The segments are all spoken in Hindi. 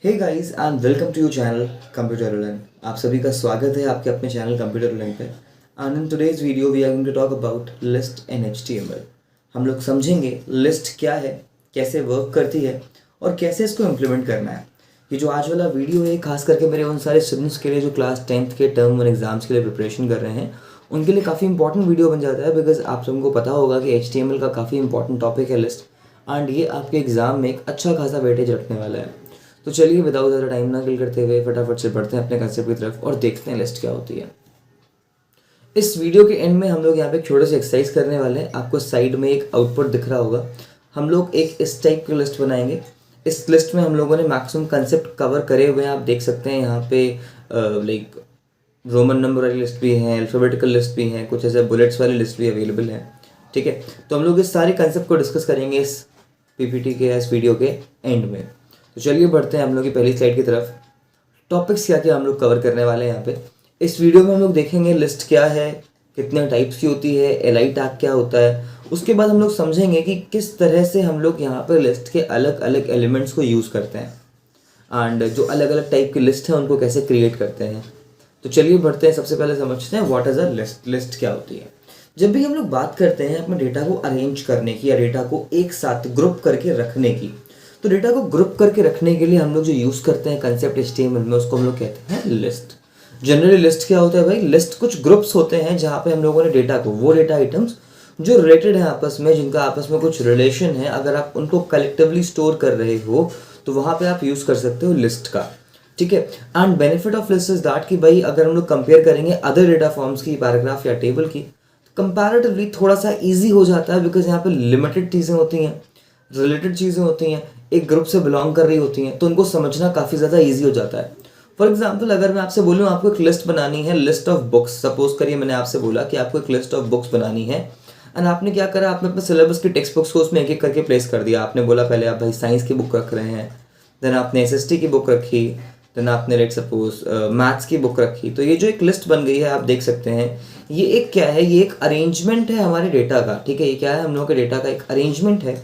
Hey guys and welcome to your channel computer learn. आप सभी का स्वागत है आपके अपने चैनल कंप्यूटर लर्न पे। And in today's video we are going to talk about list in HTML। हम लोग समझेंगे लिस्ट क्या है, कैसे वर्क करती है और कैसे इसको इम्प्लीमेंट करना है। ये जो आज वाला वीडियो है खास करके मेरे उन सारे स्टूडेंट्स के लिए जो क्लास 10th के टर्म 1 एग्जाम्स के लिए प्रिपरेशन कर रहे हैं उनके लिए काफ़ी इंपॉर्टेंट वीडियो बन जाता है। बिकॉज आप सबको पता होगा कि HTML का काफ़ी इंपॉर्टेंट टॉपिक है लिस्ट, एंड ये आपके एग्ज़ाम में एक अच्छा खासा वेटेज रखने वाला है। तो चलिए विदाउट ज़्यादा टाइम ना किल करते हुए फटाफट से बढ़ते हैं अपने कंसेप्ट की तरफ और देखते हैं लिस्ट क्या होती है। इस वीडियो के एंड में हम लोग यहाँ पे छोटे से एक्सरसाइज करने वाले हैं। आपको साइड में एक आउटपुट दिख रहा होगा। हम लोग एक इस टाइप की लिस्ट बनाएंगे। इस लिस्ट में हम लोगों ने मैक्सिमम कंसेप्ट कवर करे हुए हैं। आप देख सकते हैं यहाँ पे लाइक रोमन नंबर वाली लिस्ट भी है, अल्फ़ाबेटिकल लिस्ट भी है, कुछ ऐसे बुलेट्स वाली लिस्ट भी अवेलेबल है। ठीक है, तो हम लोग इस सारे कंसेप्ट को डिस्कस करेंगे इस पीपीटी के, इस वीडियो के एंड में। तो चलिए बढ़ते हैं हम लोग की पहली स्लाइड की तरफ। टॉपिक्स क्या क्या हम लोग कवर करने वाले हैं यहाँ पे। इस वीडियो में हम लोग देखेंगे लिस्ट क्या है, कितने टाइप्स की होती है, एलआई टैग क्या होता है। उसके बाद हम लोग समझेंगे कि किस तरह से हम लोग यहाँ पे लिस्ट के अलग अलग एलिमेंट्स को यूज़ करते हैं एंड जो अलग अलग टाइप की लिस्ट है उनको कैसे क्रिएट करते हैं। तो चलिए बढ़ते हैं, सबसे पहले समझते हैं what is a list. List क्या होती है? जब भी हम लोग बात करते हैं अपने डेटा को अरेंज करने की या डेटा को एक साथ ग्रुप करके रखने की, तो डेटा को ग्रुप करके रखने के लिए हम लोग जो यूज़ करते हैं कंसेप्ट HTML में, उसको हम लोग कहते हैं लिस्ट। जनरली लिस्ट क्या होता है भाई? लिस्ट कुछ ग्रुप्स होते हैं जहाँ पे हम लोगों ने डेटा को, वो डेटा आइटम्स जो रिलेटेड है आपस में, जिनका आपस में कुछ रिलेशन है, अगर आप उनको कलेक्टिवली स्टोर कर रहे हो तो वहाँ पे आप यूज़ कर सकते हो लिस्ट का। ठीक है, and benefit of list is that कि भाई अगर हम लोग कंपेयर करेंगे अदर डेटा फॉर्म्स की, पैराग्राफ या टेबल की, कंपैरेटिवली थोड़ा सा इजी हो जाता है। बिकॉज यहाँ पे लिमिटेड चीज़ें होती हैं, रिलेटेड चीज़ें होती हैं, एक ग्रुप से बिलोंग कर रही होती हैं, तो उनको समझना काफ़ी ज़्यादा ईजी हो जाता है। फॉर एग्जाम्पल अगर मैं आपसे बोलूँ आपको एक लिस्ट बनानी है, लिस्ट ऑफ बुक्स, सपोज करिए मैंने आपसे बोला कि आपको एक लिस्ट ऑफ बुक्स बनानी है, एंड आपने क्या करा, आपने अपने सिलेबस की टेक्स्ट बुक्स को उसमें एक एक करके प्लेस कर दिया। आपने बोला पहले आप भाई साइंस की बुक रख रहे हैं, देन आपने SST की बुक रखी, देन आपने लेट सपोज मैथ्स की बुक रखी। तो ये जो एक लिस्ट बन गई है आप देख सकते हैं, ये एक क्या है, ये एक अरेंजमेंट है हमारे डेटा का। ठीक है, ये क्या है, हम लोगों के डेटा का एक अरेंजमेंट है।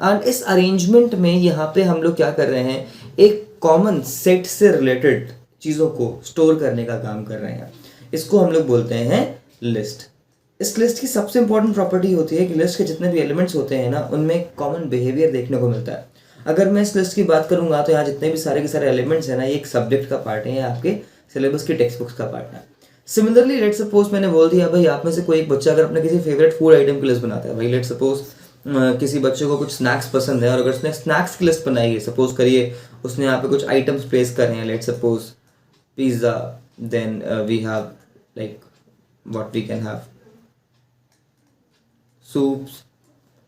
एंड इस अरेंजमेंट में यहाँ पे हम लोग क्या कर रहे हैं, एक कॉमन सेट से रिलेटेड चीज़ों को स्टोर करने का काम कर रहे हैं। इसको हम लोग बोलते हैं लिस्ट। इस लिस्ट की सबसे इंपॉर्टेंट प्रॉपर्टी होती है कि लिस्ट के जितने भी एलिमेंट्स होते हैं ना, उनमें कॉमन बिहेवियर देखने को मिलता है। अगर मैं इस लिस्ट की बात करूंगा तो यहाँ जितने भी सारे के सारे एलिमेंट्स हैं ना, ये एक सब्जेक्ट का पार्ट है, आपके सिलेबस की टेक्स्ट बुक्स का पार्ट है। सिमिलरली लेट सपोज मैंने बोल दिया भाई आप में से कोई एक बच्चा अगर अपने किसी फेवरेट फूड आइटम की लिस्ट बनाता है, भाई लेट सपोज किसी बच्चे को कुछ स्नैक्स पसंद है और अगर उसने स्नैक्स की लिस्ट बनाई है, सपोज करिए उसने यहाँ पे कुछ आइटम्स प्लेस कर रहे हैं, let suppose pizza, then we have like what we can have soups,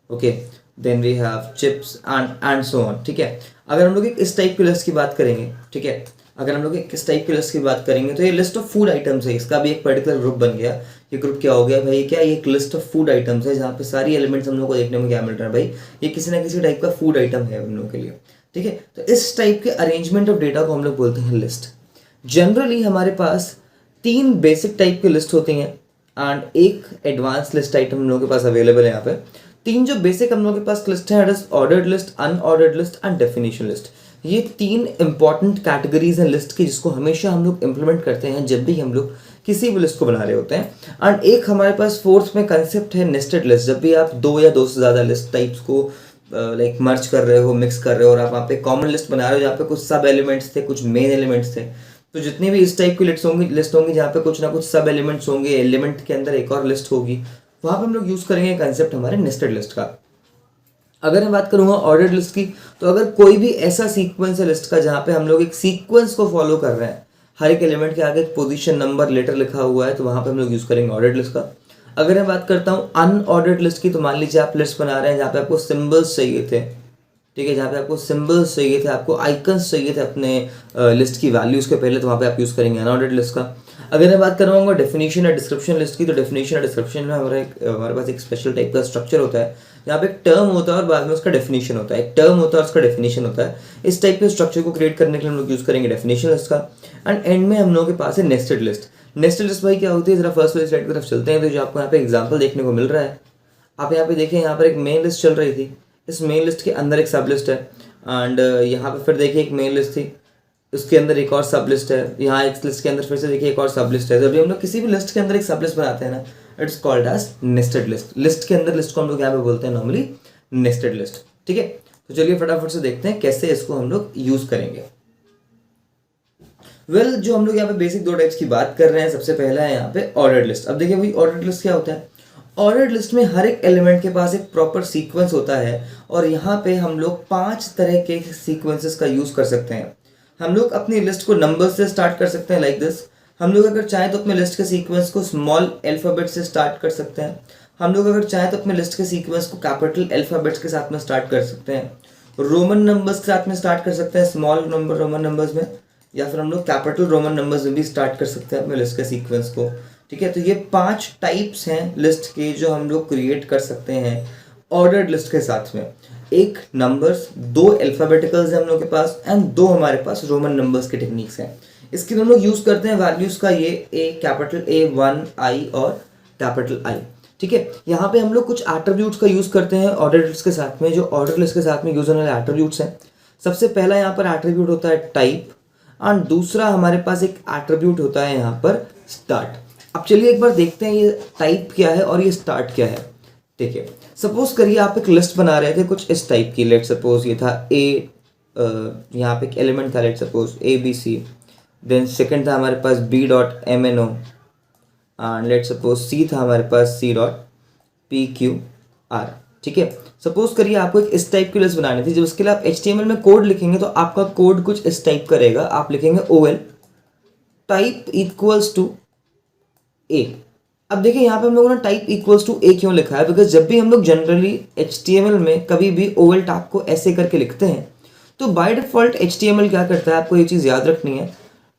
okay, then we have chips and so on. ठीक है, अगर हम लोग एक इस टाइप की लिस्ट की बात करेंगे, ठीक है, अगर हम लोग एक इस टाइप की लिस्ट की बात करेंगे तो ये लिस्ट ऑफ फूड आइटम्स है, इसका भी एक पर्टिकुलर ग्रुप बन गया। ये ग्रुप क्या हो गया भाई, क्या ये एक लिस्ट ऑफ फूड आइटम्स है जहाँ पे सारी एलिमेंट्स हम लोग को देखने में क्या मिल रहा है, भाई ये किसी ना किसी टाइप का फूड आइटम है हम लोगों के लिए। ठीक है, तो इस टाइप के अरेंजमेंट ऑफ डेटा को हम लोग बोलते हैं लिस्ट। जनरली हमारे पास 3 बेसिक टाइप की लिस्ट होती हैं एंड एक एडवांस लिस्ट आइटम हम लोगों के पास अवेलेबल है। यहाँ पे 3 जो बेसिक हम लोगों के पास लिस्ट है, ordered list, unordered list and definition list. ये 3 इंपॉर्टेंट कैटेगरीज हैं लिस्ट की, जिसको हमेशा हम लोग इंप्लीमेंट करते हैं जब भी हम लोग किसी भी लिस्ट को बना रहे होते हैं। एंड एक हमारे पास फोर्थ में कंसेप्ट है नेस्टेड लिस्ट। जब भी आप 2 या 2 से ज़्यादा लिस्ट टाइप्स को लाइक मर्ज कर रहे हो, मिक्स कर रहे हो और आप वहाँ पे कॉमन लिस्ट बना रहे हो जहाँ पे कुछ सब एलिमेंट्स थे, कुछ मेन एलिमेंट्स थे, तो जितनी भी इस टाइप की लिस्ट होंगी जहाँ पे कुछ ना कुछ सब एलिमेंट्स होंगे, एलिमेंट के अंदर एक और लिस्ट होगी, वहाँ पे हम लोग यूज़ करेंगे कंसेप्ट हमारे नेस्टेड लिस्ट का। अगर मैं बात करूँगा ऑर्डर्ड लिस्ट की, तो अगर कोई भी ऐसा सीक्वेंस है लिस्ट का जहाँ पे हम लोग एक सीक्वेंस को फॉलो कर रहे हैं, हर एक एलिमेंट के आगे एक पोजीशन नंबर लेटर लिखा हुआ है, तो वहाँ पे हम लोग यूज़ करेंगे ऑर्डर्ड लिस्ट का। अगर मैं बात करता हूँ अनऑर्डर्ड लिस्ट की, तो मान लीजिए आप लिस्ट बना रहे हैं जहाँ पे आपको सिम्बल्स चाहिए थे, ठीक है, जहाँ पे आपको सिंबल्स चाहिए थे, आपको आइकन्स चाहिए थे अपने लिस्ट की वैल्यूज़ के पहले, तो वहाँ पे आप यूज़ करेंगे अनऑर्डर्ड लिस्ट का। अगर मैं बात करूँगा डेफिनेशन या डिस्क्रिप्शन लिस्ट की, तो डेफिनेशन या डिस्क्रिप्शन में हमारे पास एक स्पेशल टाइप का स्ट्रक्चर होता है जहाँ पे एक टर्म होता है और बाद में उसका डेफिनेशन होता है, एक टर्म होता है और उसका डेफिनेशन होता है। इस टाइप के स्ट्रक्चर को क्रिएट करने के लिए हम लोग यूज़ करेंगे डेफिनेशन लिस्ट का। एंड एंड में हम लोगों के पास है नेस्टेड लिस्ट। नेस्टेड लिस्ट भाई क्या होती है, जरा फर्स्ट वाली स्लाइड की तरफ चलते हैं। तो जो आपको यहाँ पे एग्जाम्पल देखने को मिल रहा है, आप यहाँ पे देखें, यहाँ पर एक मेन लिस्ट चल रही थी, इस मेन लिस्ट के अंदर एक सब लिस्ट है, एंड यहाँ पे फिर देखिए एक मेन लिस्ट थी, उसके अंदर एक और सब लिस्ट है, यहाँ एक लिस्ट के अंदर फिर से देखिए एक और सब लिस्ट है। जब भी हम लोग किसी भी लिस्ट के अंदर एक सब लिस्ट बनाते हैं ना, it's called as nested list. List के अंदर लिस्ट को हम लोग यहाँ पे बोलते हैं नॉर्मली नेस्टेड लिस्ट। ठीक है, तो चलिए फटाफट से देखते हैं कैसे इसको हम लोग यूज करेंगे। जो हम लोग यहाँ पे बेसिक दो टाइप्स की बात कर रहे हैं। सबसे पहला है यहाँ पे ऑर्डर्ड लिस्ट। अब देखिए भाई ऑर्डर्ड लिस्ट क्या होता है। ऑर्डर्ड लिस्ट में हर एक एलिमेंट के पास एक प्रॉपर सीक्वेंस होता है और यहाँ पे हम लोग 5 तरह के सीक्वेंसेस का यूज कर सकते हैं। हम लोग अपनी लिस्ट को नंबर से स्टार्ट कर सकते हैं लाइक दिस। हम लोग अगर चाहें तो अपने लिस्ट के सीक्वेंस को स्मॉल अल्फाबेट से स्टार्ट कर सकते हैं। हम लोग अगर चाहें तो अपने लिस्ट के सीक्वेंस को कैपिटल अल्फाबेट्स के साथ में स्टार्ट कर सकते हैं, रोमन नंबर्स के साथ में स्टार्ट कर सकते हैं, स्मॉल नंबर रोमन नंबर्स में, या फिर हम लोग कैपिटल रोमन नंबर्स में भी स्टार्ट कर सकते हैं अपने लिस्ट के सीक्वेंस को। ठीक है, तो ये 5 टाइप्स हैं लिस्ट के जो हम लोग क्रिएट कर सकते हैं ऑर्डर्ड लिस्ट के साथ में। एक नंबर्स, 2 अल्फाबेटिकल्स हैं हम लोग के पास एंड 2 हमारे पास रोमन नंबर्स के टेक्निक्स हैं। इसके हम लोग यूज करते हैं वैल्यूज का ये कैपिटल A 1 I और कैपिटल I। ठीक है, यहाँ पे हम लोग कुछ एट्रीब्यूट्स का यूज करते हैं ऑर्डर्ड लिस्ट के साथ में, जो ऑर्डर लिस्ट के साथ में यूज होने वाले एट्रीब्यूट्स हैं। सबसे पहला यहाँ पर एट्रीब्यूट होता है टाइप एंड दूसरा हमारे पास एक एट्रीब्यूट होता है यहाँ पर स्टार्ट। अब चलिए एक बार देखते हैं ये टाइप क्या है और ये स्टार्ट क्या है। देखिए सपोज करिए आप एक लिस्ट बना रहे थे कुछ इस टाइप की। लेट सपोज ये था ए, यहाँ पे एक एलिमेंट था let suppose ABC, then second था हमारे पास B.MNO and let suppose C था हमारे पास C.PQR। ठीक है, सपोज करिए आपको एक इस टाइप की लिस्ट बनानी थी। जब उसके लिए आप HTML में कोड लिखेंगे तो आपका कोड कुछ इस टाइप का रहेगा। आप लिखेंगे OL type equals to A। अब देखिए यहाँ पे हम लोगों ने टाइप इक्वल्स टू A क्यों लिखा है, बिकॉज जब भी हम लोग जनरली HTML में कभी भी OL टैग को ऐसे करके लिखते हैं तो बाय डिफॉल्ट HTML क्या करता है, आपको ये चीज़ याद रखनी है।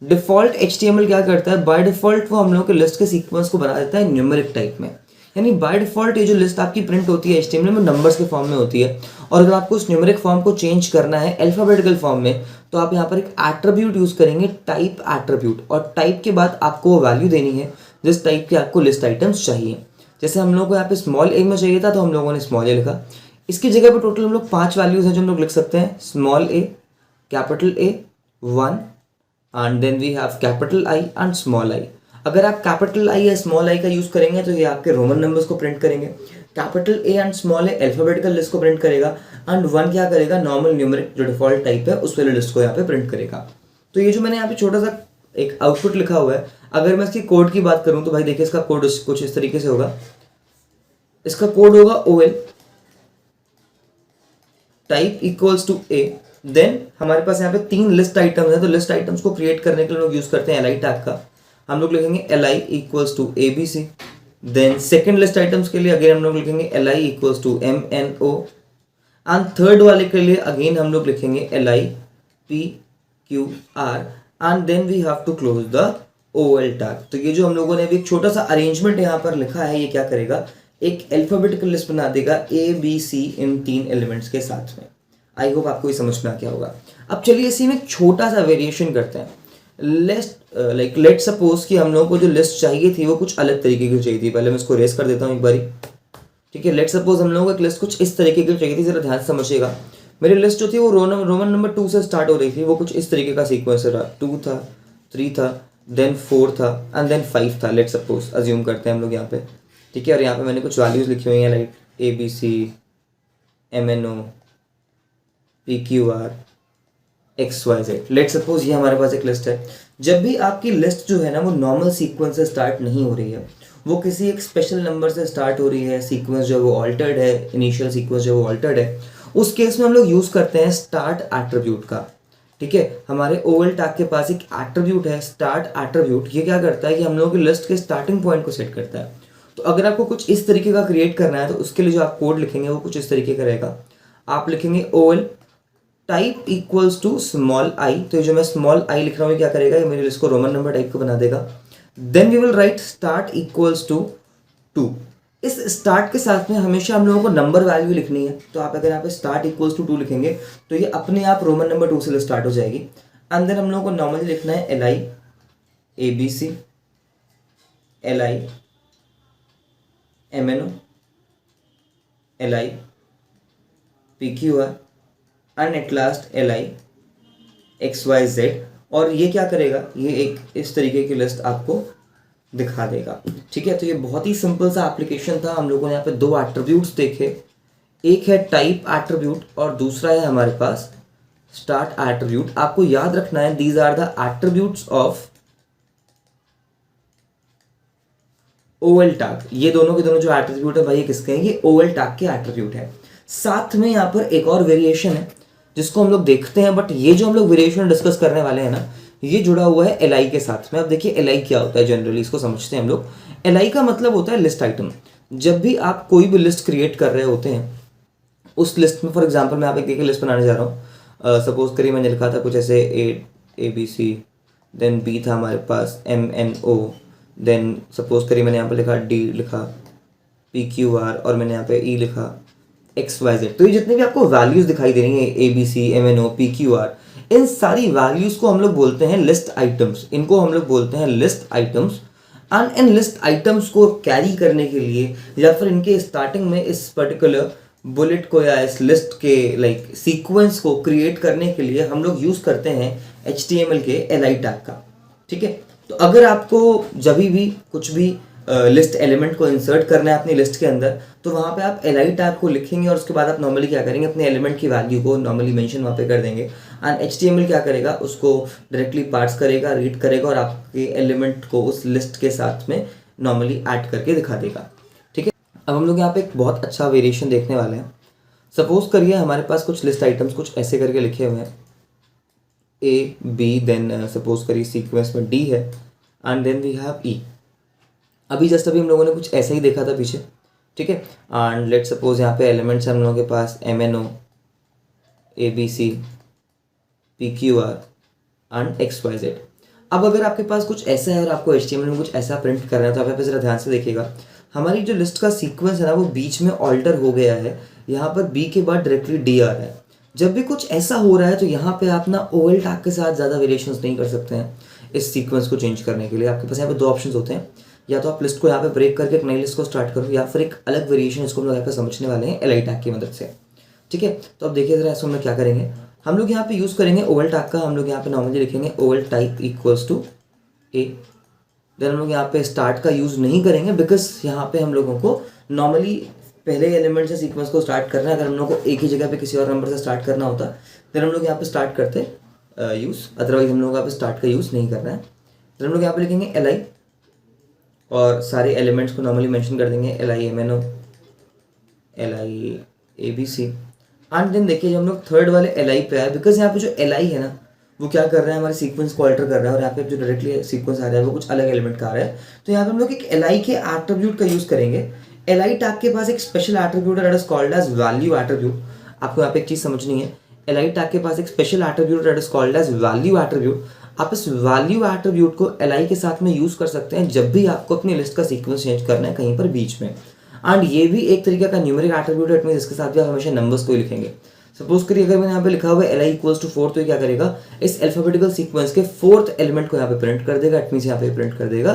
डिफॉल्ट HTML क्या करता है, बाय डिफॉल्ट वो हम लोग के लिस्ट के सीक्वेंस को बना देता है न्यूमेरिक टाइप में। यानी बाय डिफॉल्ट ये जो लिस्ट आपकी प्रिंट होती है HTML में नंबर्स के फॉर्म में होती है, और अगर आपको उस न्यूमेरिक फॉर्म को चेंज करना है अल्फाबेटिकल फॉर्म में तो आप यहाँ पर एक एट्रीब्यूट यूज करेंगे, टाइप एट्रीब्यूट, और टाइप के बाद आपको वो वैल्यू देनी है जिस टाइप के आपको लिस्ट आइटम्स चाहिए। जैसे हम लोगों को यहाँ पे स्मॉल a में चाहिए था तो हम लोगों ने स्मॉल a लिखा। इसकी जगह पे टोटल हम लोग 5 वैल्यूज हैं जो हम लोग लिख सकते हैं। Small a, capital A 1 and then we have capital I and small I। अगर आप कैपिटल I या स्मॉल I का यूज करेंगे तो ये आपके रोमन नंबर्स को प्रिंट करेंगे। Capital A and small A alphabetical list को प्रिंट करेगा एंड 1 क्या करेगा, नॉर्मल न्यूमेरिक जो डिफॉल्ट टाइप है उस वाले लिस्ट को यहाँ पे प्रिंट करेगा। तो ये जो मैंने यहाँ पे छोटा सा एक आउटपुट लिखा हुआ है, अगर मैं इसकी कोड की बात करूं तो भाई देखिए इसका कोड कुछ इस तरीके से होगा। इसका कोड होगा OL type equals to A। Then हमारे पास यहाँ पे 3 लिस्ट आइटम्स हैं, तो लिस्ट आइटम्स को क्रिएट करने के लिए लोग यूज करते हैं LI टैग का। हम लोग लिखेंगे LI equals to ABC। Then second list items के लिए अगेन हम लोग लिखेंगे LI equals to MNO and third वाले के लिए अगेन हम लोग लिखेंगे LI PQR and then we have to close the OL tag. तो ये जो हम लोगों ने अभी एक छोटा सा अरेंजमेंट यहाँ पर लिखा है, ये क्या करेगा, एक अल्फाबेटिकल लिस्ट बना देगा ABC इन 3 एलिमेंट्स के साथ में। आई होप आपको ये समझ में आ गया होगा। अब चलिए इसी में एक छोटा सा वेरिएशन करते हैं। लेट सपोज कि हम लोगों को जो लिस्ट चाहिए थी वो कुछ अलग तरीके की चाहिए थी। पहले मैं इसको रेस कर देता हूँ एक बारी। ठीक है, लेट सपोज हम लोगों को एक लिस्ट कुछ इस तरीके की चाहिए थी। जरा ध्यान से समझिएगा। मेरी लिस्ट जो थी वो रोमन नंबर 2 से स्टार्ट हो रही थी। वो कुछ इस तरीके का सीक्वेंस रहा, 2 था, 3 था, देन 4 था एंड देन 5 था। लेट सपोज अज्यूम करते हैं हम लोग यहाँ पे। ठीक है, और यहाँ पे मैंने कुछ वैल्यूज लिखी हुई हैं like ABC, MNO, PQR, XYZ। Let suppose ये हमारे पास एक लिस्ट है। जब भी आपकी लिस्ट जो है ना वो नॉर्मल सीक्वेंस से स्टार्ट नहीं हो रही है, वो किसी एक स्पेशल नंबर से स्टार्ट हो रही है, सीक्वेंस जो है वो ऑल्टर्ड है, इनिशियल सीक्वेंस जो है वो ऑल्टर्ड है, उस केस में हम लोग यूज करते हैं स्टार्ट एट्रीब्यूट का। ठीक है, हमारे OL टैग के पास एक एट्रीब्यूट है स्टार्ट एट्रीब्यूट। ये क्या करता है कि हम लोगों की लिस्ट के स्टार्टिंग पॉइंट को सेट करता है। तो अगर आपको कुछ इस तरीके का क्रिएट करना है तो उसके लिए जो आप कोड लिखेंगे वो कुछ इस तरीके का रहेगा। आप लिखेंगे OL type equals to small I। तो ये जो मैं स्मॉल I लिख रहा हूँ क्या करेगा, ये मेरी लिस्ट को रोमन नंबर टाइप का बना देगा। Then we will write start equals to 2। इस स्टार्ट के साथ में हमेशा हम लोगों को नंबर वैल्यू लिखनी है। तो आप अगर यहाँ पे स्टार्ट इक्वल्स टू 2 लिखेंगे तो ये अपने आप रोमन नंबर 2 से स्टार्ट हो जाएगी। एंड देन हम लोगों को नॉर्मली लिखना है LI ABC, LI MNO, LI PQR and at last LI XYZ और ये क्या करेगा, ये एक इस तरीके की लिस्ट आपको दिखा देगा। ठीक है, तो ये बहुत ही सिंपल सा एप्लीकेशन था। हम लोगों ने यहाँ पे दो एट्रीब्यूट्स देखे, एक है टाइप एट्रीब्यूट और दूसरा है हमारे पास स्टार्ट एट्रीब्यूट। आपको याद रखना है these are the attributes of OL tag. ये दोनों के दोनों जो एट्रीब्यूट है भाई ये किसके हैं, ये ओएल टैग के एट्रीब्यूट है। साथ में यहाँ पर एक और वेरिएशन है जिसको हम लोग देखते हैं, बट ये जो हम लोग वेरिएशन डिस्कस करने वाले हैं ना, ये जुड़ा हुआ है एल आई के साथ में। अब देखिए एल आई क्या होता है, जनरली इसको समझते हैं हम लोग। एल आई का मतलब होता है लिस्ट आइटम। जब भी आप कोई भी लिस्ट क्रिएट कर रहे होते हैं, उस लिस्ट में फॉर एग्जाम्पल मैं आप एक लिस्ट बनाने जा रहा हूँ। सपोज करिए मैंने लिखा था कुछ ऐसे ए बी सी, देन बी था हमारे पास M N O, then suppose करिए मैंने यहाँ पे लिखा डी, लिखा पी क्यू आर, और मैंने यहाँ पे ई लिखा एक्स वाई जेड। तो ये जितने भी आपको वैल्यूज दिखाई दे रही हैं, A B C M N O P Q R, इन सारी वैल्यूज को हम लोग बोलते हैं लिस्ट आइटम्स। इनको हम लोग बोलते हैं list items. And in list items को कैरी करने के लिए या फिर इनके स्टार्टिंग में इस पर्टिकुलर बुलेट को या इस लिस्ट के सीक्वेंस को क्रिएट करने के लिए हम लोग यूज करते हैं HTML के li टैग का। ठीक है, तो अगर आपको जब भी कुछ भी लिस्ट एलिमेंट को इंसर्ट करना है अपनी लिस्ट के अंदर, तो वहाँ पे आप li टैग को लिखेंगे और उसके बाद आप नॉर्मली क्या करेंगे, अपने एलिमेंट की वैल्यू को नॉर्मली मेंशन वहाँ पे कर देंगे। एंड HTML क्या करेगा, उसको डायरेक्टली पार्स करेगा, रीड करेगा और आपके एलिमेंट को उस लिस्ट के साथ में नॉर्मली ऐड करके दिखा देगा। ठीक है, अब हम लोग यहाँ पे एक बहुत अच्छा वेरिएशन देखने वाले हैं। सपोज करिए हमारे पास कुछ लिस्ट आइटम्स कुछ ऐसे करके लिखे हुए हैं, ए बी, देन सपोज करिए सीक्वेंस में डी है, एंड देन वी हैव ई। अभी हम लोगों ने कुछ ऐसा ही देखा था पीछे। ठीक है, एंड लेट सपोज यहाँ पे एलिमेंट्स हम लोगों के पास M N O, A B C, P Q R and X Y Z. अब अगर आपके पास कुछ ऐसा है और आपको HTML में कुछ ऐसा प्रिंट करना है, तो आप यहाँ पे जरा ध्यान से देखिएगा, हमारी जो लिस्ट का सीक्वेंस है ना वो बीच में ऑल्टर हो गया है। यहाँ पर बी के बाद डायरेक्टली डी आ रहा है। जब भी कुछ ऐसा हो रहा है तो यहाँ पे आप ना ओएल टैग के साथ ज़्यादा वेरिएशंस नहीं कर सकते हैं। इस सीक्वेंस को चेंज करने के लिए आपके पास यहाँ पे दो ऑप्शंस होते हैं, या तो आप लिस्ट को यहाँ पे ब्रेक करके एक नई लिस्ट को स्टार्ट करो, या फिर एक अलग वेरिएशन इसको हम लोग यहाँ पे समझने वाले हैं एल आई टैग की मदद से। ठीक है, तो अब देखिए जरा इसको हम लोग क्या करेंगे, हम लोग यहाँ पे यूज़ करेंगे ओएल टैग का। हम लोग यहाँ पे नॉर्मली लिखेंगे OL type equals to A. Then हम लोग यहाँ पे स्टार्ट का यूज़ नहीं करेंगे, बिकॉज यहाँ पे हम लोगों को नॉर्मली पहले एलिमेंट से सीक्वेंस को स्टार्ट करना है। अगर हम लोग को एक ही जगह पे किसी और नंबर से स्टार्ट करना होता देन हम लोग यहाँ पे स्टार्ट करते यूज़, अदरवाइज हम लोग यहाँ पे स्टार्ट का यूज़ नहीं करना है। देन हम लोग यहाँ पे लिखेंगे एल आई और सारे एलिमेंट्स को नॉर्मली मेंशन कर देंगे, L I M N O, L I A B C. And then देखिए जब हम लोग थर्ड वाले एल आई पे आए, बिकॉज यहाँ पे जो एल आई है ना वो क्या कर रहा है, हमारे सीक्वेंस को अल्टर कर रहा है, और यहाँ पे जो डायरेक्टली सीक्वेंस आ रहा है वो कुछ अलग एलिमेंट का आ रहा है। तो यहाँ पे हम लोग एक एल आई के एट्रीब्यूट का यूज़ करेंगे। एल आई टैग के पास एक स्पेशल एट्रीब्यूट है that is called as value attribute. आपको यहाँ पे एक चीज़ समझनी है, एल आई टैग के पास एक special attribute that is called as value attribute. आप इस वैल्यू एट्रीब्यूट को एल आई के साथ में यूज़ कर सकते हैं जब भी आपको अपनी लिस्ट का सीक्वेंस चेंज करना है कहीं पर बीच में। एंड ये भी एक तरीके का न्यूमेरिक एट्रीब्यूट है, इसमें इसके साथ भी आप हमेशा नंबर्स को ही लिखेंगे। सपोज करिए अगर मैंने यहाँ पे लिखा हुआ है एल आई इक्वल्स टू 4, तो ये क्या करेगा, इस अल्फाबेटिकल सीक्वेंस के फोर्थ एलिमेंट को यहाँ पे प्रिंट कर देगा। इट मीन्स यहाँ पे प्रिंट कर देगा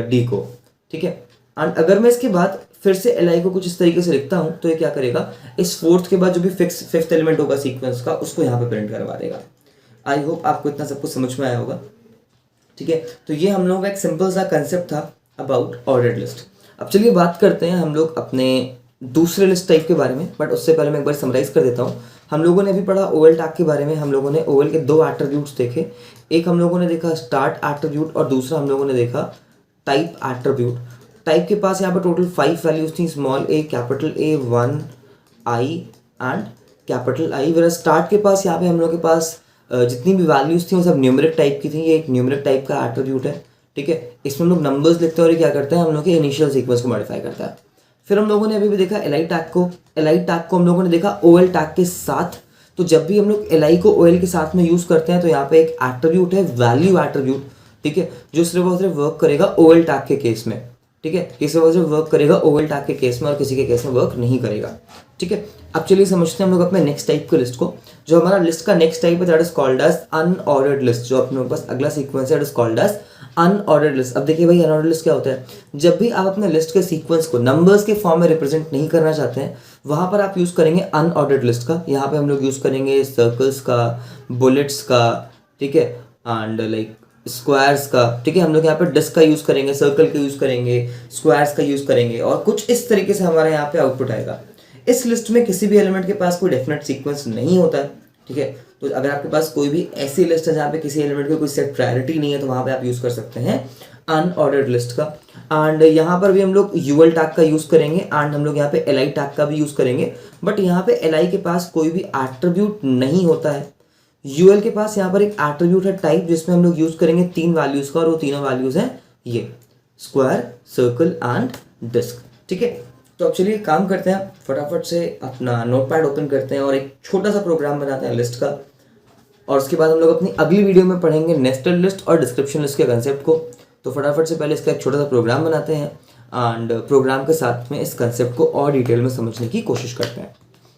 डी को। ठीक है, एंड अगर मैं इसके बाद फिर से एल आई को कुछ इस तरीके से लिखता हूँ तो ये क्या करेगा, इस फोर्थ के बाद जो भी फिफ्थ एलिमेंट होगा सीक्वेंस का उसको यहाँ पे प्रिंट करवा देगा। आई होप आपको इतना सब कुछ समझ में आया होगा। ठीक है, तो ये हम लोगों का एक सिंपल सा कंसेप्ट था अबाउट ऑर्डर्ड लिस्ट। अब चलिए बात करते हैं हम लोग अपने दूसरे लिस्ट टाइप के बारे में, बट उससे पहले मैं एक बार समराइज कर देता हूँ। हम लोगों ने अभी पढ़ा ओएल टैग के बारे में। हम लोगों ने ओएल के दो एट्रीब्यूट्स देखे, एक हम लोगों ने देखा स्टार्ट एट्रीब्यूट और दूसरा हम लोगों ने देखा टाइप एट्रीब्यूट। टाइप के पास यहाँ पर टोटल 5 वैल्यूज थी, small A, capital A, 1 I and capital I. Where start के पास यहाँ पे हम लोग के पास जितनी भी वैल्यूज थी वो सब न्यूमेरिक टाइप की थी। ये एक न्यूमेरिक टाइप का एट्रीब्यूट है। ठीक है, इसमें हम लोग नंबर्स लिखते हैं और ये क्या करता है, हम लोग के इनिशियल सीक्वेंस को मॉडिफाई करता है। फिर हम लोगों ने अभी भी देखा एल आई टैग को। एल आई टैग को हम लोगों ने देखा ओएल टैग के साथ। तो जब भी हम लोग एल आई को ओएल के साथ में यूज़ करते हैं तो यहाँ पे एक एट्रीब्यूट है वैल्यू एट्रीब्यूट। ठीक है, जो सिर्फ और सिर्फ वर्क करेगा ओएल टैग के केस में। ठीक है, किसी वजह से वर्क करेगा ओएल टैग के केस में और किसी के केस में वर्क नहीं करेगा। ठीक है, अब चलिए समझते हैं हम लोग अपने नेक्स्ट टाइप के लिस्ट को। जो हमारा लिस्ट का नेक्स्ट टाइप है that is called as unordered list. जो अपने पास अगला सीक्वेंस है that is called as unordered list. अब देखिए भाई अनऑर्डर्ड लिस्ट क्या होता है, जब भी आप अपने लिस्ट के सीक्वेंस को नंबर्स के फॉर्म में रिप्रेजेंट नहीं करना चाहते हैं वहां पर आप यूज करेंगे अनऑर्डर्ड लिस्ट का। यहाँ पे हम लोग यूज करेंगे सर्कल्स का, बुलेट्स का, ठीक है, एंड लाइक स्क्वायर्स का, ठीक है। हम लोग यहाँ पे डिस्क का यूज़ करेंगे, सर्कल का यूज़ करेंगे, स्क्वायर्स का यूज़ करेंगे और कुछ इस तरीके से हमारे यहाँ पे आउटपुट आएगा। इस लिस्ट में किसी भी एलिमेंट के पास कोई डेफिनेट सीक्वेंस नहीं होता है, ठीक है। तो अगर आपके पास कोई भी ऐसी लिस्ट है जहाँ पे किसी एलिमेंट की कोई सेट प्रायोरिटी नहीं है तो वहाँ पे आप यूज़ कर सकते हैं अनऑर्डर्ड लिस्ट का। एंड यहाँ पर भी हम लोग यूएल टैग का यूज़ करेंगे एंड हम लोग यहाँ पे एल टैग का भी यूज़ करेंगे, बट यहाँ पे एल के पास कोई भी एट्रीब्यूट नहीं होता है। यूएल के पास यहाँ पर एक एट्रीब्यूट है टाइप, जिसमें हम लोग यूज़ करेंगे 3 वैल्यूज़ का, और वो तीनों वैल्यूज़ हैं ये स्क्वायर, सर्कल एंड डिस्क, ठीक है। तो अब चलिए काम करते हैं, फटाफट से अपना नोटपैड ओपन करते हैं और एक छोटा सा प्रोग्राम बनाते हैं लिस्ट का, और उसके बाद हम लोग अपनी अगली वीडियो में पढ़ेंगे नेस्टेड लिस्ट और डिस्क्रिप्शन लिस्ट के कंसेप्ट को। तो फटाफट से पहले इसका एक छोटा सा प्रोग्राम बनाते हैं एंड प्रोग्राम के साथ में इस कंसेप्ट को और डिटेल में समझने की कोशिश करते हैं।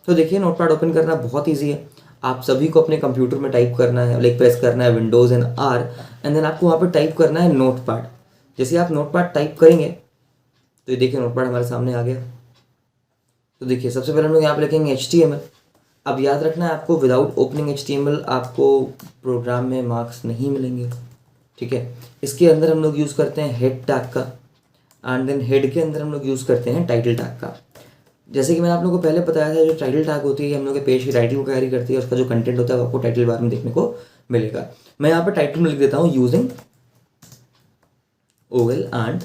तो देखिए, नोटपैड ओपन करना बहुत ईजी है। आप सभी को अपने कंप्यूटर में टाइप करना है, लाइक प्रेस करना है Windows and R, and then आपको वहाँ पर टाइप करना है नोटपैड। जैसे आप नोटपैड टाइप करेंगे तो ये देखिए नोटपैड हमारे सामने आ गया। तो देखिए, सबसे पहले हम लोग यहाँ पे लिखेंगे HTML। अब याद रखना है आपको, विदाउट ओपनिंग HTML आपको प्रोग्राम में मार्क्स नहीं मिलेंगे, ठीक है। इसके अंदर हम लोग यूज़ करते हैं हेड टैग का, एंड देन हेड के अंदर हम लोग यूज़ करते हैं टाइटल टैग का। जैसे कि मैंने आप लोगों को पहले बताया था, जो टाइटल टैग होती है हम लोग के पेज की टाइटल को कैरी करती है, उसका जो कंटेंट होता है वो आपको टाइटल बार में देखने को मिलेगा। मैं यहाँ पर टाइटल में लिख देता हूँ using OL and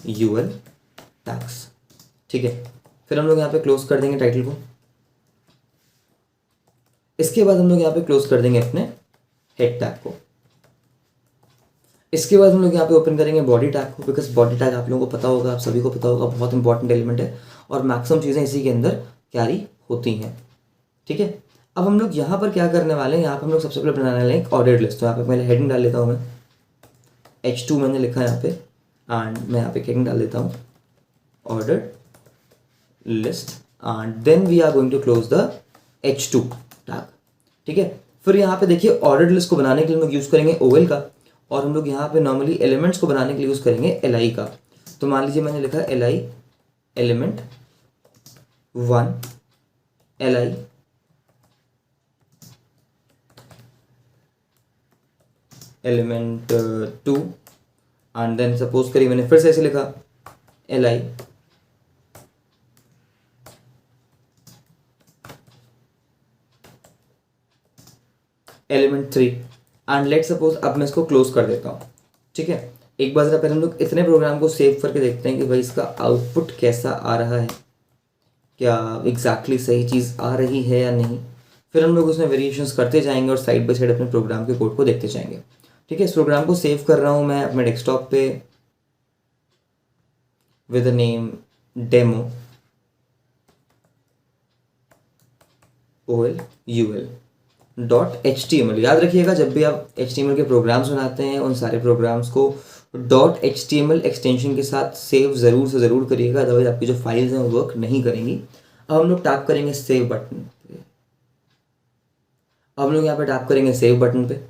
UL tags, ठीक है। फिर हम लोग यहाँ पे क्लोज कर देंगे टाइटल को। इसके बाद हम लोग यहाँ पे क्लोज कर देंगे अपने हेड टैग को। इसके बाद हम लोग यहाँ पे ओपन करेंगे बॉडी टैग को, बिकॉज बॉडी टैग आप लोगों को पता होगा, आप सभी को पता होगा, बहुत इंपॉर्टेंट एलिमेंट है और मैक्सिमम चीज़ें इसी के अंदर कैरी होती हैं, ठीक है। अब हम लोग यहाँ पर क्या करने वाले हैं, यहाँ पर हम लोग सबसे पहले बनाने वाले हैं एक ऑर्डर्ड लिस्ट। तो यहाँ पे पहले हेडिंग डाल लेता हूँ मैं, H2 मैंने लिखा है यहाँ पे, एंड मैं यहाँ पे हेडिंग डाल देता हूँ ordered list, and then we are going to close the H2 tag, ठीक है। फिर यहाँ पे देखिए, ऑर्डर्ड लिस्ट को बनाने के लिए हम लोग यूज़ करेंगे OL का, और हम लोग यहाँ पे नॉर्मली एलिमेंट्स को बनाने के लिए यूज़ करेंगे LI का। तो मान लीजिए मैंने लिखा LI element 1, LI element 2, and then suppose करिए मैंने फिर से ऐसे लिखा LI element 3, and let suppose अब मैं इसको क्लोज कर देता हूँ, ठीक है। एक बार जरा पहले हम लोग इतने प्रोग्राम को सेव करके देखते हैं कि भाई इसका आउटपुट कैसा आ रहा है, क्या एग्जैक्टली सही चीज़ आ रही है या नहीं। फिर हम लोग उसमें वेरिएशंस करते जाएंगे और साइड बाय साइड अपने प्रोग्राम के कोड को देखते जाएंगे, ठीक है। इस प्रोग्राम को सेव कर रहा हूँ मैं अपने डेस्कटॉप पे with the name demo OL UL .html। याद रखिएगा, जब भी आप HTML के प्रोग्राम्स बनाते हैं उन सारे प्रोग्राम्स को .html एक्सटेंशन के साथ सेव ज़रूर से ज़रूर करिएगा, अदरवाइज आपकी जो फाइल्स हैं वो वर्क नहीं करेंगी। अब हम लोग टैप करेंगे सेव बटन पे। अब हम लोग यहाँ पे टैप करेंगे सेव बटन पे।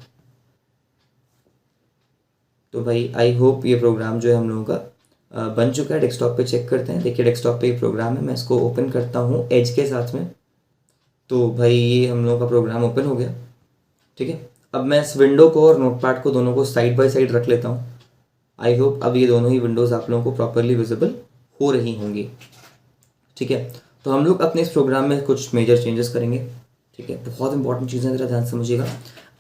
तो भाई आई होप ये प्रोग्राम जो है हम लोगों का बन चुका है। डेस्कटॉप पे चेक करते हैं। देखिए डेस्कटॉप पे ये प्रोग्राम है, मैं इसको ओपन करता हूँ एज के साथ में। तो भाई ये हम लोगों का प्रोग्राम ओपन हो गया, ठीक है। अब मैं इस विंडो को और नोटपैड को दोनों को साइड बाय साइड रख लेता हूँ। आई होप अब ये दोनों ही विंडोज़ आप लोगों को प्रॉपरली विजिबल हो रही होंगी, ठीक है। तो हम लोग अपने इस प्रोग्राम में कुछ मेजर चेंजेस करेंगे, ठीक है। बहुत इंपॉर्टेंट चीज़ें ज़रा ध्यान से समझिएगा।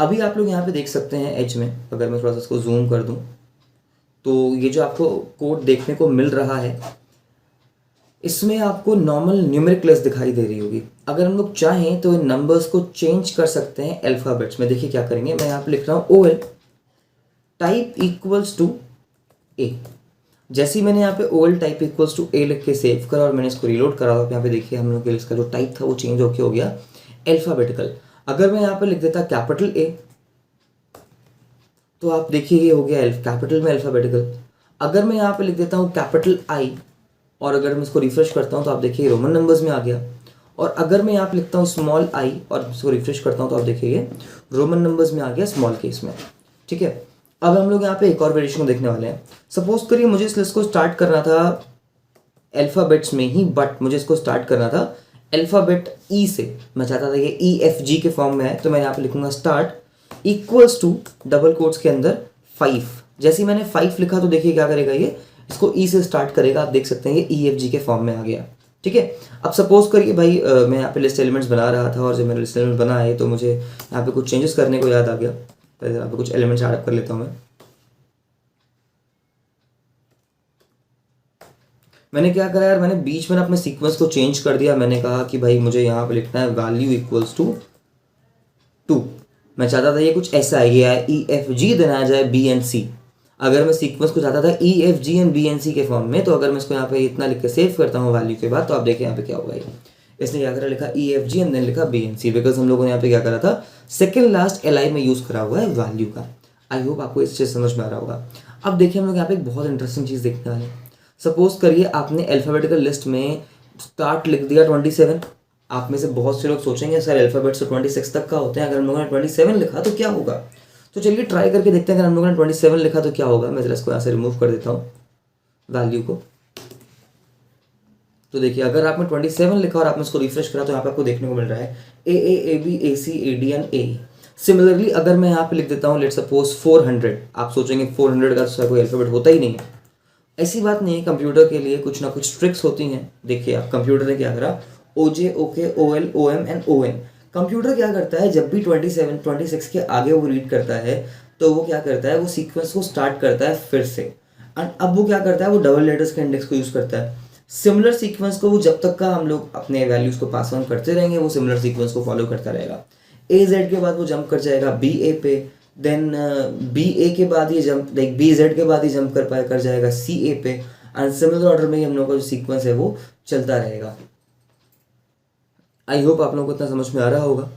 अभी आप लोग यहाँ पे देख सकते हैं एज में, अगर मैं थोड़ा सा इसको जूम कर दूँ तो ये जो आपको कोड देखने को मिल रहा है इसमें आपको नॉर्मल न्यूमेरिक लिस्ट दिखाई दे रही होगी। अगर हम लोग चाहें तो इन नंबर्स को चेंज कर सकते हैं अल्फ़ाबेट्स में। देखिए क्या करेंगे, मैं यहाँ पे लिख रहा हूँ OL type equals to A। जैसे ही मैंने यहाँ पे OL type equals to A लिख के सेव करा और मैंने इसको रीलोड करा, तो यहाँ पे देखिए हम लोग के लिस्ट का जो टाइप था वो चेंज होके हो गया अल्फ़ाबेटिकल। अगर मैं यहाँ पे लिख देता कैपिटल A तो आप देखिए ये हो गया कैपिटल में अल्फ़ाबेटिकल। अगर मैं यहाँ पे लिख देता हूँ कैपिटल I और अगर मैं इसको रिफ्रेश करता हूँ तो आप देखिए रोमन नंबर्स में आ गया। और अगर मैं यहाँ पे लिखता हूँ स्मॉल I और इसको रिफ्रेश करता हूँ तो आप देखिए ये रोमन नंबर्स में आ गया स्मॉल केस में, ठीक है। अब हम लोग यहाँ पे एक और वेरिएशन को देखने वाले हैं। सपोज करिए मुझे इस लिस्ट को स्टार्ट करना था अल्फ़ाबेट्स में ही, बट मुझे इसको स्टार्ट करना था अल्फ़ाबेट E से। मैं चाहता था ये EFG के फॉर्म में है, तो मैं यहाँ पे लिखूंगा start equals to double quotes के अंदर 5। जैसे ही मैंने 5 लिखा तो देखिए क्या करेगा, ये इसको ई से स्टार्ट करेगा। आप देख सकते हैं ये ई एफ जी के फॉर्म में आ गया। ठीक है, अब सपोज करिए भाई मैं यहाँ पे लिस्ट एलिमेंट्स बना रहा था और जब मैंने लिस्ट एलिमेंट बनाए तो मुझे यहाँ पे कुछ चेंजेस करने को याद आ गया। पहले यहाँ पे कुछ एलिमेंट्स ऐड कर लेता हूँ मैंने क्या करा यार, मैंने बीच में अपने सीक्वेंस को चेंज कर दिया। मैंने कहा कि भाई मुझे यहाँ पे लिखना है वैल्यू इक्वल्स टू 2। मैं चाहता था ये कुछ ऐसा है, ये ई एफ जी देना आ जाए बी एंड सी। अगर मैं सीक्वेंस को चाहता था E F G and B N C के फॉर्म में, तो अगर मैं इसको यहाँ पे इतना लिख के सेव करता हूँ वैल्यू के बाद, तो आप देखिए यहाँ पे क्या होगा। ये इसने क्या करा, लिखा E F G and then लिखा बी एन सी, बिकॉज हम लोगों ने यहाँ पे क्या करा था, सेकंड लास्ट एल आई में यूज करा हुआ है वैल्यू का। आई होप आपको इस चीज समझ में आ रहा होगा। अब देखिए हम लोग यहाँ पे एक बहुत इंटरेस्टिंग चीज देखने वाले हैं। सपोज करिए आपने अल्फाबेटिकल लिस्ट में स्टार्ट लिख दिया 27। आप में से बहुत से लोग सोचेंगे सर अल्फाबेट्स तो 26 तक का होते हैं, अगर हम लोगों ने 27 लिखा तो क्या होगा। तो चलिए ट्राई करके देखते हैं, अगर हम लोगों ने 27 लिखा तो क्या होगा। मैं जरा इसको यहाँ से रिमूव कर देता हूँ वैल्यू को। तो देखिए अगर आपने 27 लिखा और आपने इसको रिफ्रेश करा तो यहाँ पे आपको देखने को मिल रहा है A B A C A D and A. Similarly अगर मैं यहाँ पे लिख देता हूँ लेट सपोज 400, आप सोचेंगे 400 का तो कोई अल्फाबेट होता ही नहीं है। ऐसी बात नहीं है, कंप्यूटर के लिए कुछ ना कुछ ट्रिक्स होती हैं। देखिए आप कंप्यूटर ने क्या करा, ओ J O K O L O M and O N. Computer क्या करता है, जब भी 27 26 के आगे वो रीड करता है तो वो क्या करता है, वो सीक्वेंस को स्टार्ट करता है फिर से। एंड अब वो क्या करता है, वो डबल लेटर्स के इंडेक्स को यूज करता है। सिमिलर सीक्वेंस को वो जब तक का हम लोग अपने वैल्यूज को पास ऑन करते रहेंगे, वो सिमिलर सीक्वेंस को फॉलो करता रहेगा। ए जेड के बाद वो जंप कर जाएगा बी ए पे, देन बी ए के बाद ये जंप लाइक बी जेड के बाद ही जंप कर जाएगा सी ए पे। एंड सिमिलर ऑर्डर में ही हम लोग का जो सीक्वेंस है वो चलता रहेगा। आई होप आप लोगों को इतना समझ में आ रहा होगा।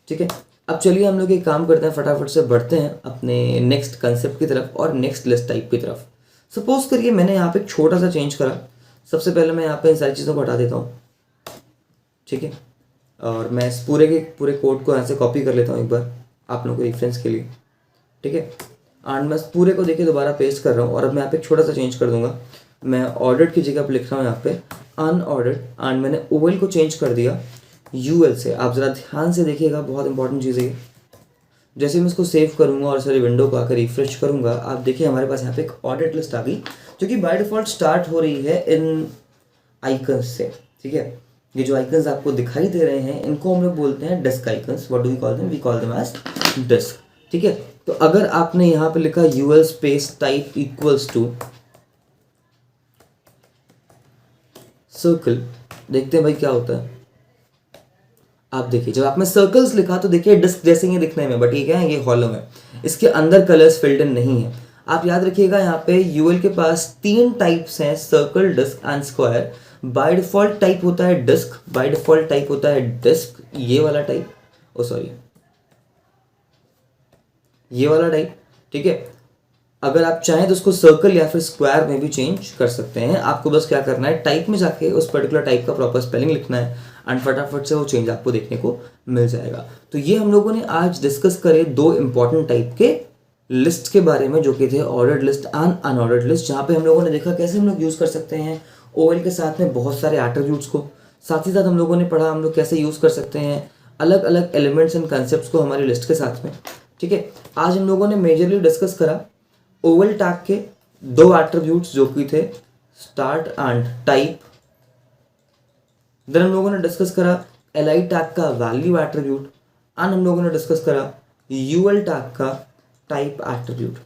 ठीक है, अब चलिए हम लोग एक काम करते हैं, फटाफट से बढ़ते हैं अपने नेक्स्ट कंसेप्ट की तरफ और नेक्स्ट लिस्ट टाइप की तरफ। सपोज करिए मैंने यहाँ पे एक छोटा सा चेंज करा। सबसे पहले मैं यहाँ पे इन सारी चीज़ों को हटा देता हूँ। ठीक है, और मैं इस पूरे के पूरे कोड को यहाँ से कॉपी कर लेता हूँ एक बार आप लोगों को रेफरेंस के लिए। ठीक है, एंड मैं पूरे को देखिए दोबारा पेस्ट कर रहा हूँ और अब मैं यहाँ पे एक छोटा सा चेंज कर दूंगा। मैं ऑर्डर्ड की जगह पर लिख रहा हूँ यहाँ पे अनऑर्डर्ड, एंड मैंने ओवल को चेंज कर दिया यूएल से। आप ज़रा ध्यान से देखिएगा, बहुत इंपॉर्टेंट चीज़ है। जैसे मैं इसको सेव करूँगा और सारी विंडो को आकर रिफ्रेश करूँगा, आप देखिए हमारे पास यहाँ पे एक ऑर्डर्ड लिस्ट आ गई, जो कि बाय डिफॉल्ट स्टार्ट हो रही है इन आइकन्स से। ठीक है, ये जो आइकन्स आपको दिखाई दे रहे हैं इनको हम लोग बोलते हैं disc icons. What do we call them, we call them as disc. ठीक है, तो अगर आपने यहाँ पे लिखा UL space type equals to circle, देखते हैं भाई क्या होता है। आप देखिए जब आपने सर्कल्स लिखा तो देखिए डिस्क जैसे ही दिखने में, बट ये क्या है, ये हॉलो है, इसके अंदर कलर्स फिल्ड इन नहीं है। आप याद रखिएगा यहाँ पे यूएल के पास 3 टाइप्स हैं, circle, disc and square. By default type होता है डिस्क, बाय डिफॉल्ट टाइप होता है डिस्क, ये वाला टाइप, ओ सॉरी ये वाला टाइप। ठीक है, अगर आप चाहें तो उसको सर्कल या फिर स्क्वायर में भी चेंज कर सकते हैं। आपको बस क्या करना है, टाइप में जाके उस पर्टिकुलर टाइप का प्रॉपर स्पेलिंग लिखना है एंड फटाफट से वो चेंज आपको देखने को मिल जाएगा। तो ये हम लोगों ने आज डिस्कस करे 2 इंपॉर्टेंट टाइप के लिस्ट के बारे में, जो कि थे ordered list and unordered list, जहाँ पे हम लोगों ने देखा कैसे हम लोग यूज़ कर सकते हैं ओएल के साथ में बहुत सारे एट्रीब्यूट्स को। साथ ही साथ हम लोगों ने पढ़ा हम लोग कैसे यूज़ कर सकते हैं अलग अलग एलिमेंट्स एंड कंसेप्ट को हमारी लिस्ट के साथ में। ठीक है, आज हम लोगों ने मेजरली डिस्कस करा ओवल टैग के 2 एट्रीब्यूट्स जो कि थे स्टार्ट एंड टाइप। देन हम लोगों ने डिस्कस करा एलआई टैग का वैल्यू एट्रीब्यूट, एंड हम लोगों ने डिस्कस करा यूएल टैग का टाइप एट्रीब्यूट।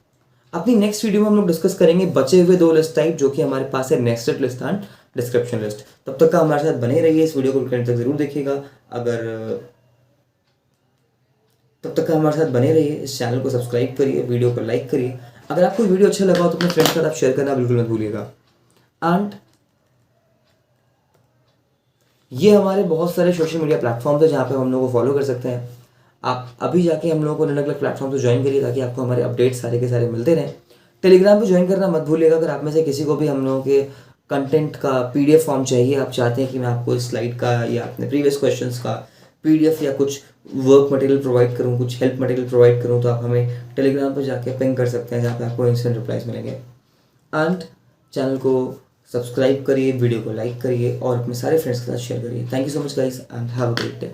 अपनी नेक्स्ट वीडियो में हम लोग डिस्कस करेंगे बचे हुए 2 लिस्ट टाइप, जो कि हमारे पास है nested list and description list. तब तक का हमारे साथ बने रहिए, इस वीडियो को एंड तक जरूर देखिएगा। तब तक का हमारे साथ बने रहिए, इस चैनल को सब्सक्राइब करिए, वीडियो को लाइक करिए। अगर आपको वीडियो अच्छा लगा हो तो अपने फ्रेंड्स के साथ आप शेयर करना बिल्कुल मत भूलिएगा। एंड ये हमारे बहुत सारे सोशल मीडिया प्लेटफॉर्म्स है जहाँ पे हम लोगों को फॉलो कर सकते हैं। आप अभी जाके हम लोगों को अलग अलग प्लेटफॉर्म पे ज्वाइन करिए ताकि आपको हमारे अपडेट्स सारे के सारे मिलते रहें। टेलीग्राम पे ज्वाइन करना मत भूलिएगा। अगर आप में से किसी को भी हम लोगों के कंटेंट का पीडीएफ फॉर्म चाहिए, आप चाहते हैं कि मैं आपको इस स्लाइड का या अपने प्रीवियस क्वेश्चंस का पीडीएफ या कुछ वर्क मटेरियल प्रोवाइड करूँ, कुछ हेल्प मटेरियल प्रोवाइड करूँ, तो आप हमें टेलीग्राम पर जाके पिंग कर सकते हैं, जहाँ पे आपको इंस्टेंट रिप्लाईज मिलेंगे। एंड चैनल को सब्सक्राइब करिए, वीडियो को लाइक करिए और अपने सारे फ्रेंड्स के साथ शेयर करिए। Thank you so much guys and have a great day.